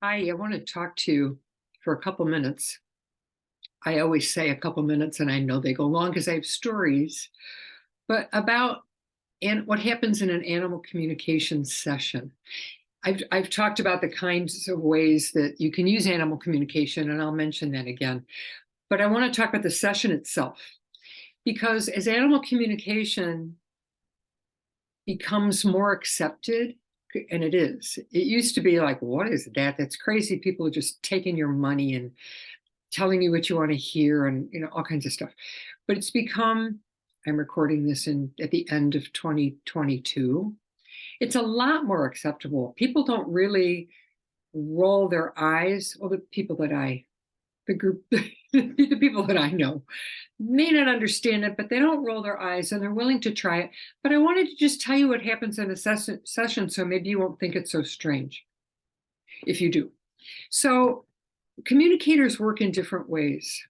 Hi, I want to talk to you for a couple minutes. I always say a couple minutes, and I know they go long because I have stories, but about and what happens in an animal communication session. I've talked about the kinds of ways that you can use animal communication, and I'll mention that again. But I want to talk about the session itself, because as animal communication becomes more accepted, and it is. It used to be like, what is that? That's crazy. People are just taking your money and telling you what you want to hear and all kinds of stuff. But it's become, I'm recording this in at the end of 2022. It's a lot more acceptable. People don't really roll their eyes. Well, the group, the people that I know may not understand it, but they don't roll their eyes and they're willing to try it. But I wanted to just tell you what happens in a session so maybe you won't think it's so strange if you do. So communicators work in different ways.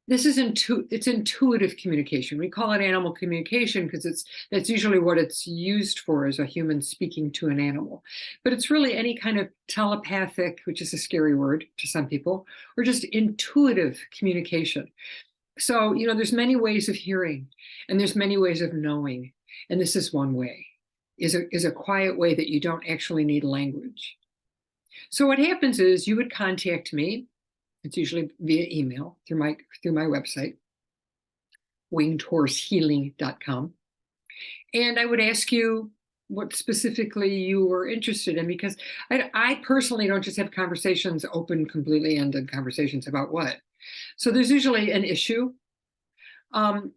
This is it's intuitive communication. We call it animal communication because that's usually what it's used for, as a human speaking to an animal. But it's really any kind of telepathic, which is a scary word to some people, or just intuitive communication. So, there's many ways of hearing, and there's many ways of knowing, and this is one way, is a quiet way that you don't actually need language. So what happens is you would contact me. It's usually via email through my website, wingedhorsehealing.com. And I would ask you what specifically you were interested in, because I personally don't just have conversations, open, completely ended conversations about what. So there's usually an issue. And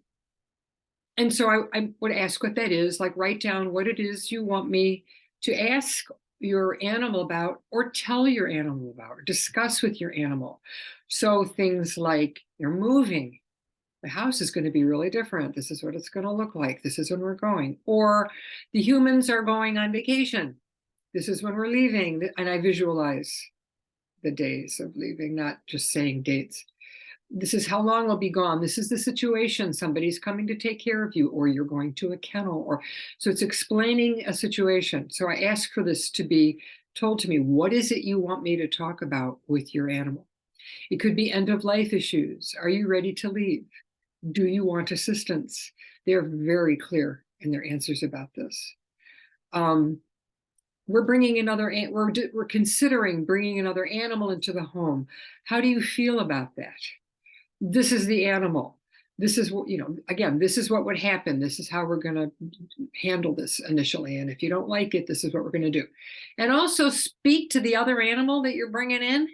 so I would ask what that is, like write down what it is you want me to ask your animal about, or tell your animal about, or discuss with your animal. So things like, you're moving, the house is going to be really different, this is what it's going to look like, this is when we're going, or the humans are going on vacation, this is when we're leaving, and I visualize the days of leaving, not just saying dates. This is how long we'll be gone. This is the situation. Somebody's coming to take care of you, or you're going to a kennel, or so it's explaining a situation. So I ask for this to be told to me. What is it you want me to talk about with your animal? It could be end of life issues. Are you ready to leave? Do you want assistance? They're very clear in their answers about this. We're considering bringing another animal into the home. How do you feel about that? This is the animal. This is what, again, this is what would happen. This is how we're going to handle this initially. And if you don't like it, this is what we're going to do. And also speak to the other animal that you're bringing in.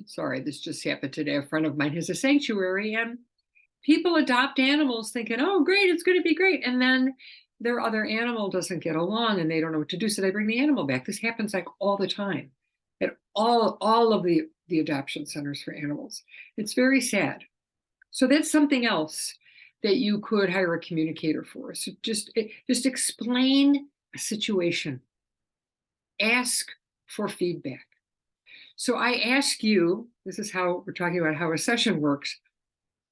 Sorry, this just happened today. A friend of mine has a sanctuary, and people adopt animals thinking, oh, great, it's going to be great. And then their other animal doesn't get along and they don't know what to do. So they bring the animal back. This happens like all the time at all of the adoption centers for animals. It's very sad. So that's something else that you could hire a communicator for. So just explain a situation. Ask for feedback. So I ask you, this is how we're talking about how a session works.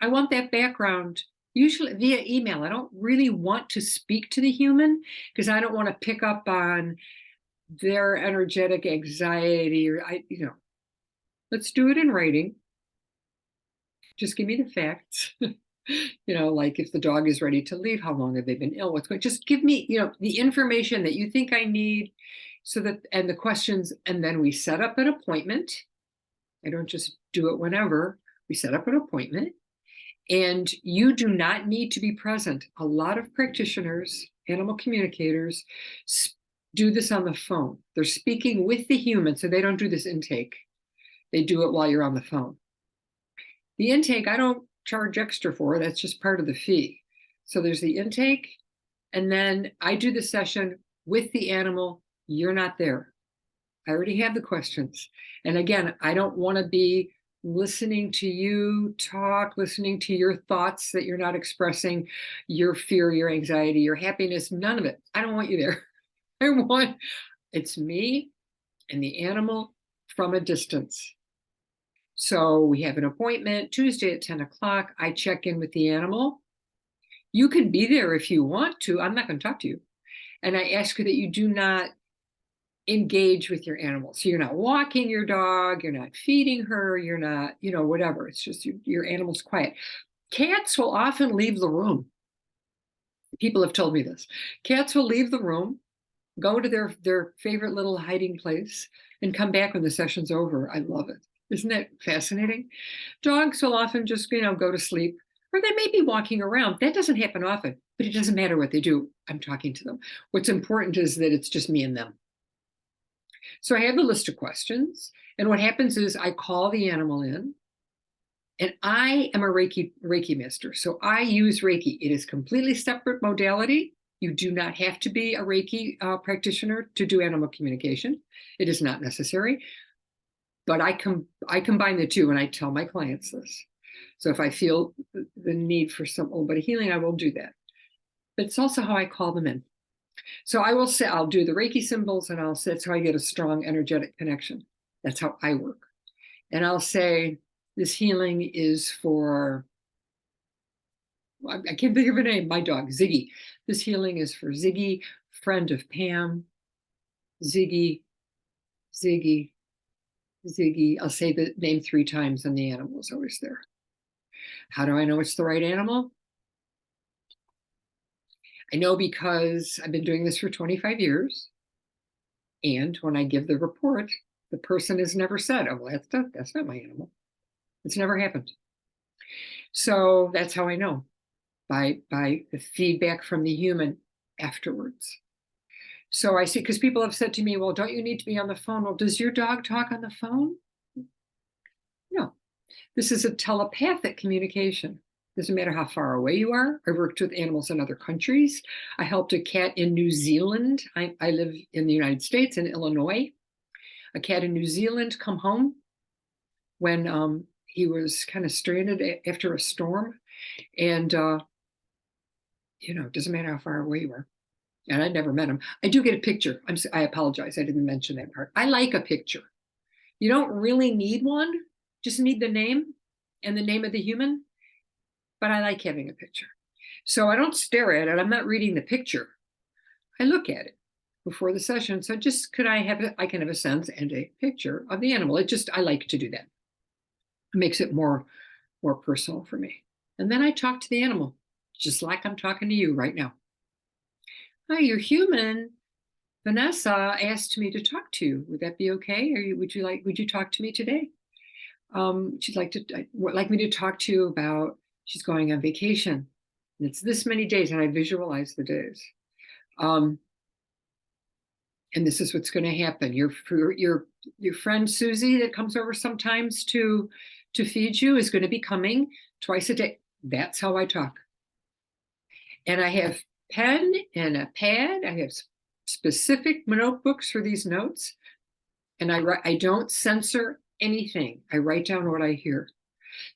I want that background, usually via email. I don't really want to speak to the human because I don't want to pick up on their energetic anxiety, or let's do it in writing. Just give me the facts. Like if the dog is ready to leave, how long have they been ill? What's going? Just give me, the information that you think I need, and the questions, and then we set up an appointment. I don't just do it whenever. We set up an appointment, and you do not need to be present. A lot of practitioners, animal communicators, do this on the phone. They're speaking with the human, so they don't do this intake. They do it while you're on the phone. The intake, I don't charge extra for. That's just part of the fee. So there's the intake, and then I do the session with the animal. You're not there. I already have the questions. And again, I don't want to be listening to you talk, listening to your thoughts that you're not expressing, your fear, your anxiety, your happiness, none of it. I don't want you there. It's me and the animal from a distance. So we have an appointment Tuesday at 10 o'clock. I check in with the animal. You can be there if you want to. I'm not going to talk to you. And I ask you that you do not engage with your animal. So you're not walking your dog, you're not feeding her, you're not, whatever. It's just your animal's quiet. Cats will often leave the room. People have told me this. Cats will leave the room, go to their favorite little hiding place, and come back when the session's over. I love it. Isn't that fascinating? Dogs will often just, go to sleep, or they may be walking around. That doesn't happen often, but it doesn't matter what they do. I'm talking to them. What's important is that it's just me and them. So I have a list of questions, and what happens is I call the animal in, and I am a Reiki master. So I use Reiki. It is completely separate modality. You do not have to be a Reiki practitioner to do animal communication. It is not necessary. But I combine the two, and I tell my clients this. So if I feel the need for some little bit of healing, I will do that. But it's also how I call them in. So I will say, I'll do the Reiki symbols, and I'll say, that's how I get a strong energetic connection. That's how I work. And I'll say, this healing is for, I can't think of a name, my dog, Ziggy. This healing is for Ziggy, friend of Pam, Ziggy, Ziggy, Ziggy. I'll say the name 3 times, and the animal is always there. How do I know it's the right animal? I know because I've been doing this for 25 years. And when I give the report, the person has never said, oh, well, that's not my animal. It's never happened. So that's how I know, by the feedback from the human afterwards. So I see, because people have said to me, well, don't you need to be on the phone? Well, does your dog talk on the phone? No. This is a telepathic communication. Doesn't matter how far away you are. I worked with animals in other countries. I helped a cat in New Zealand. I live in the United States, in Illinois. A cat in New Zealand come home when he was kind of stranded after a storm. And, it doesn't matter how far away you are. And I'd never met him. I do get a picture. I apologize. I didn't mention that part. I like a picture. You don't really need one. Just need the name and the name of the human. But I like having a picture. So I don't stare at it. I'm not reading the picture. I look at it before the session. So just I can have a sense and a picture of the animal. I like to do that. It makes it more personal for me. And then I talk to the animal, just like I'm talking to you right now. Hi, you're human. Vanessa asked me to talk to you. Would that be okay? Would you talk to me today? She'd like me to talk to you about, she's going on vacation. And it's this many days, and I visualize the days. And this is what's going to happen. Your friend Susie that comes over sometimes to feed you is going to be coming twice a day. That's how I talk. And I have pen and a pad. I have specific notebooks for these notes. And I don't censor anything. I write down what I hear.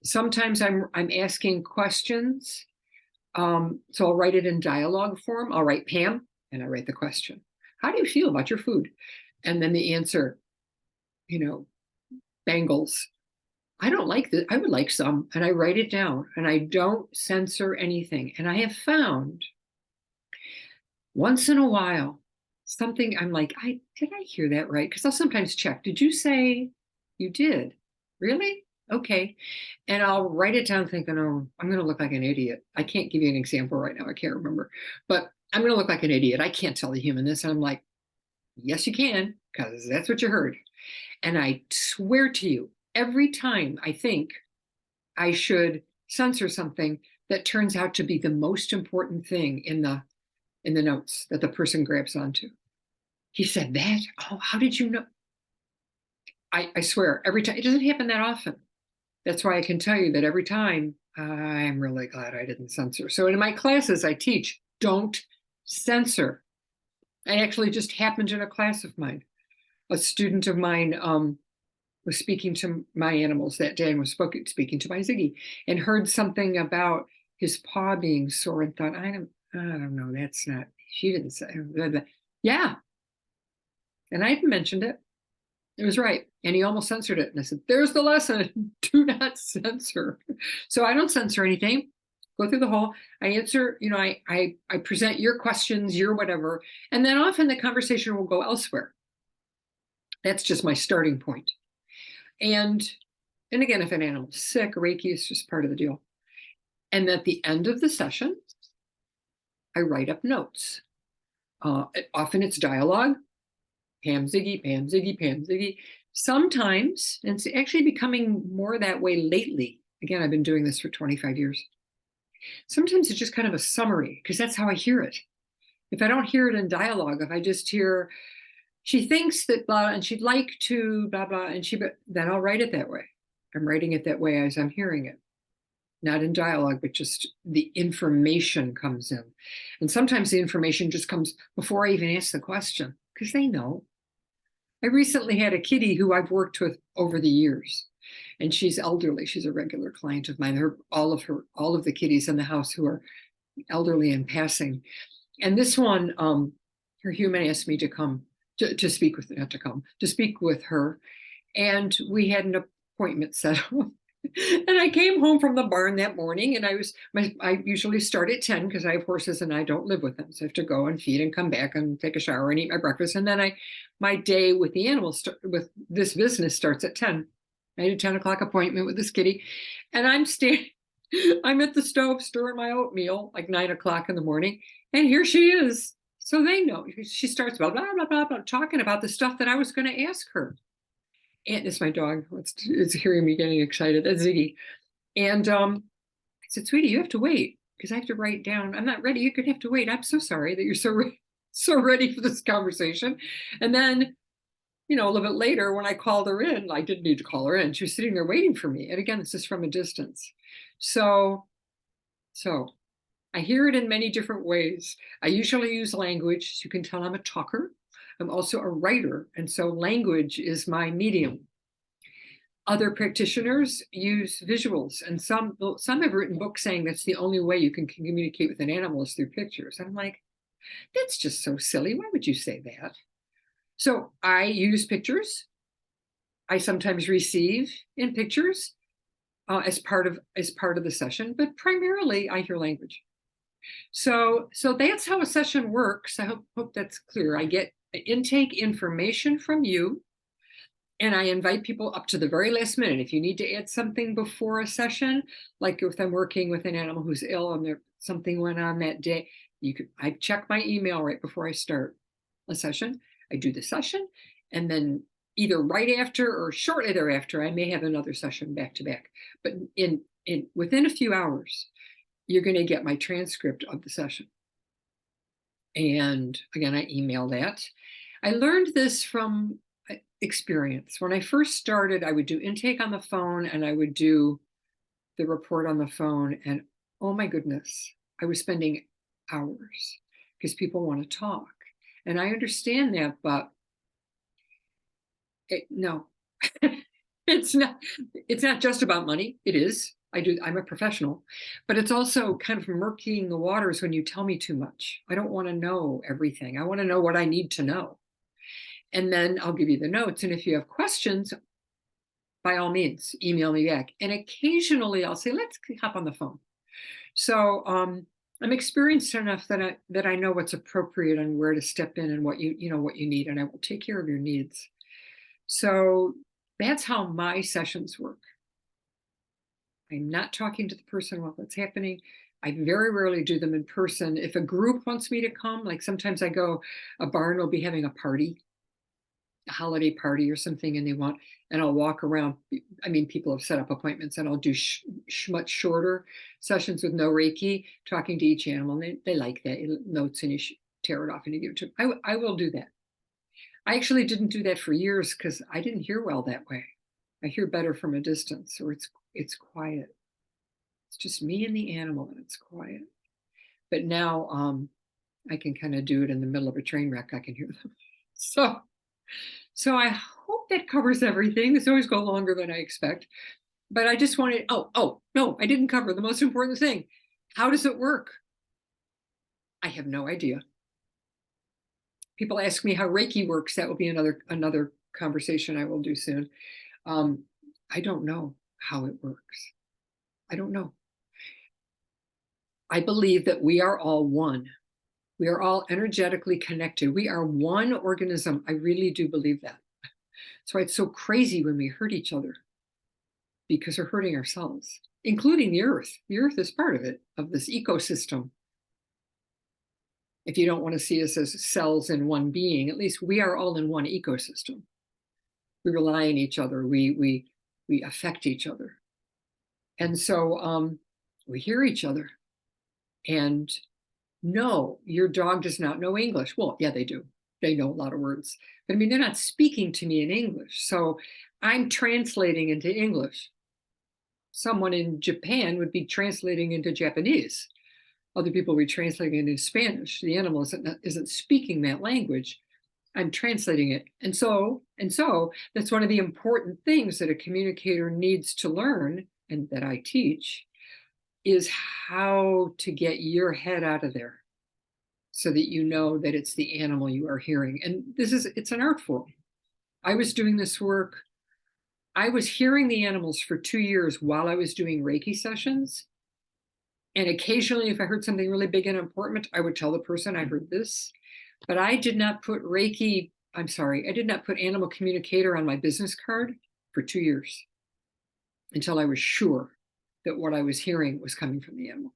Sometimes I'm asking questions. So I'll write it in dialogue form. I'll write Pam, and I write the question. How do you feel about your food? And then the answer, bangles. I don't like this. I would like some. And I write it down, and I don't censor anything. And I have found once in a while, something I'm like, did I hear that right? Because I'll sometimes check. Did you say you did? Really? Okay. And I'll write it down thinking, oh, I'm going to look like an idiot. I can't give you an example right now. I can't remember. But I'm going to look like an idiot. I can't tell the human this. And I'm like, yes, you can, because that's what you heard. And I swear to you, every time I think I should censor something, that turns out to be the most important thing in the notes that the person grabs onto. He said that? Oh, how did you know? I swear, every time. It doesn't happen that often. That's why I can tell you that every time, I'm really glad I didn't censor. So in my classes, I teach, don't censor. I actually just happened in a class of mine. A student of mine was speaking to my animals that day and was speaking to my Ziggy, and heard something about his paw being sore and thought, I don't know, that's not, she didn't say. Yeah. And I hadn't mentioned it. It was right. And he almost censored it. And I said, there's the lesson. Do not censor. So I don't censor anything. Go through the whole, I answer, I present your questions, your whatever. And then often the conversation will go elsewhere. That's just my starting point. And again, if an animal's sick, Reiki is just part of the deal. And at the end of the session, I write up notes. Often it's dialogue, Pam Ziggy, Pam Ziggy, Pam Ziggy. Sometimes, and it's actually becoming more that way lately. Again, I've been doing this for 25 years. Sometimes it's just kind of a summary, because that's how I hear it. If I don't hear it in dialogue, if I just hear, she thinks that blah, and she'd like to blah, blah, and then I'll write it that way. I'm writing it that way as I'm hearing it. Not in dialogue, but just the information comes in. And sometimes the information just comes before I even ask the question, because they know. I recently had a kitty who I've worked with over the years, and she's elderly. She's a regular client of mine. All of the kitties in the house who are elderly and passing. And this one, her human asked me to come to speak with, not to come, to speak with her. And we had an appointment set up. And I came home from the barn that morning, and I usually start at 10 because I have horses and I don't live with them. So I have to go and feed and come back and take a shower and eat my breakfast. And then my day with the animals, with this business, starts at 10. I had a 10 o'clock appointment with this kitty, and I'm at the stove stirring my oatmeal like 9 o'clock in the morning. And here she is. So they know. She starts blah, blah, blah, blah, blah, talking about the stuff that I was going to ask her. And it's my dog. It's hearing me getting excited. That's Ziggy. And I said, sweetie, you have to wait because I have to write down. I'm not ready. You're going to have to wait. I'm so sorry that you're so ready for this conversation. And then, a little bit later, when I called her in, I didn't need to call her in. She was sitting there waiting for me. And again, this is from a distance. So I hear it in many different ways. I usually use language. So you can tell I'm a talker. I'm also a writer, and so language is my medium. Other practitioners use visuals, and some have written books saying that's the only way you can communicate with an animal is through pictures. And I'm like, that's just so silly. Why would you say that? So I use pictures. I sometimes receive in pictures as part of the session, but primarily I hear language. So that's how a session works. I hope that's clear. I get intake information from you, and I invite people up to the very last minute. If you need to add something before a session, like if I'm working with an animal who's ill and something went on that day, I check my email right before I start a session. I do the session, and then either right after or shortly thereafter, I may have another session back to back. But within a few hours, you're going to get my transcript of the session. And again, I email that. I learned this from experience. When I first started, I would do intake on the phone and I would do the report on the phone. And oh my goodness, I was spending hours because people want to talk. And I understand that, but no, it's not just about money. It is. I'm a professional, but it's also kind of murkying the waters when you tell me too much. I don't want to know everything. I want to know what I need to know. And then I'll give you the notes. And if you have questions, by all means, email me back. And occasionally I'll say, let's hop on the phone. So I'm experienced enough that I know what's appropriate and where to step in and what you need, and I will take care of your needs. So that's how my sessions work. I'm not talking to the person while it's happening. I very rarely do them in person. If a group wants me to come, like sometimes a barn will be having a party, a holiday party or something, and I'll walk around. I mean, people have set up appointments, and I'll do much shorter sessions with no Reiki, talking to each animal. And they like that, notes, and you tear it off and you give it to them. I will do that. I actually didn't do that for years because I didn't hear well that way. I hear better from a distance, or it's quiet. It's just me and the animal, and it's quiet. But now I can kind of do it in the middle of a train wreck. I can hear them. So I hope that covers everything. This always go longer than I expect. But I just wanted, no, I didn't cover the most important thing. How does it work? I have no idea. People ask me how Reiki works. That will be another conversation I will do soon. I don't know how it works. I don't know. I believe that we are all one. We are all energetically connected. We are one organism. I really do believe that. That's why it's so crazy when we hurt each other, because we're hurting ourselves, including the earth. The earth is part of it, of this ecosystem. If you don't want to see us as cells in one being, at least we are all in one ecosystem. We rely on each other. We affect each other. And so we hear each other. And no, your dog does not know English. Well, yeah, they do. They know a lot of words. But I mean, they're not speaking to me in English. So I'm translating into English. Someone in Japan would be translating into Japanese. Other people would be translating into Spanish. The animal isn't speaking that language. I'm translating it. And so that's one of the important things that a communicator needs to learn, and that I teach, is how to get your head out of there so that you know that it's the animal you are hearing. And it's an art form. I was doing this work. I was hearing the animals for 2 years while I was doing Reiki sessions. And occasionally, if I heard something really big and important, I would tell the person I heard this. But I did not put I did not put animal communicator on my business card for 2 years until I was sure that what I was hearing was coming from the animal,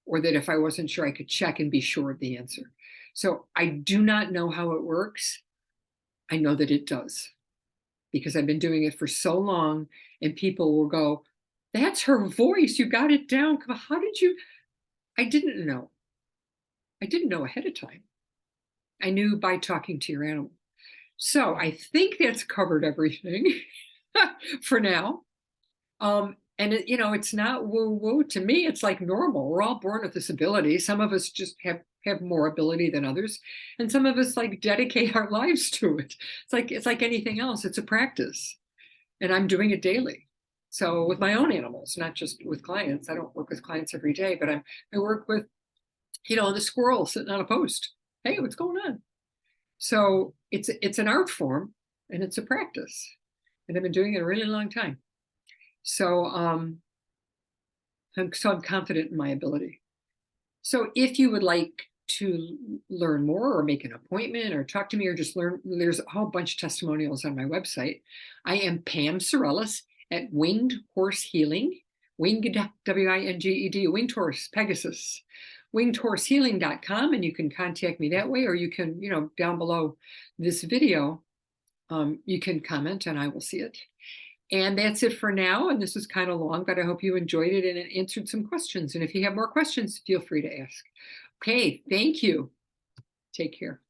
or that if I wasn't sure, I could check and be sure of the answer. So I do not know how it works. I know that it does, because I've been doing it for so long, and people will go, "That's her voice. You got it down. How did you?" I didn't know. I didn't know ahead of time. I knew by talking to your animal. So I think that's covered everything for now. And it's not woo woo to me. It's like normal. We're all born with this ability. Some of us just have more ability than others, and some of us like dedicate our lives to it. It's like anything else. It's a practice, and I'm doing it daily. So with my own animals, not just with clients. I don't work with clients every day, but I work with the squirrel sitting on a post. Hey, what's going on? So it's an art form, and it's a practice, and I've been doing it a really long time. So I'm confident in my ability. So if you would like to learn more, or make an appointment, or talk to me, or just learn, there's a whole bunch of testimonials on my website. I am Pam Sorellis at Winged Horse Healing, Winged, W-I-N-G-E-D, Winged Horse, Pegasus, wingedhorsehealing.com, and you can contact me that way, or you can, down below this video, you can comment and I will see it. And that's it for now. And this was kind of long, but I hope you enjoyed it and it answered some questions. And if you have more questions, feel free to ask. Okay, thank you. Take care.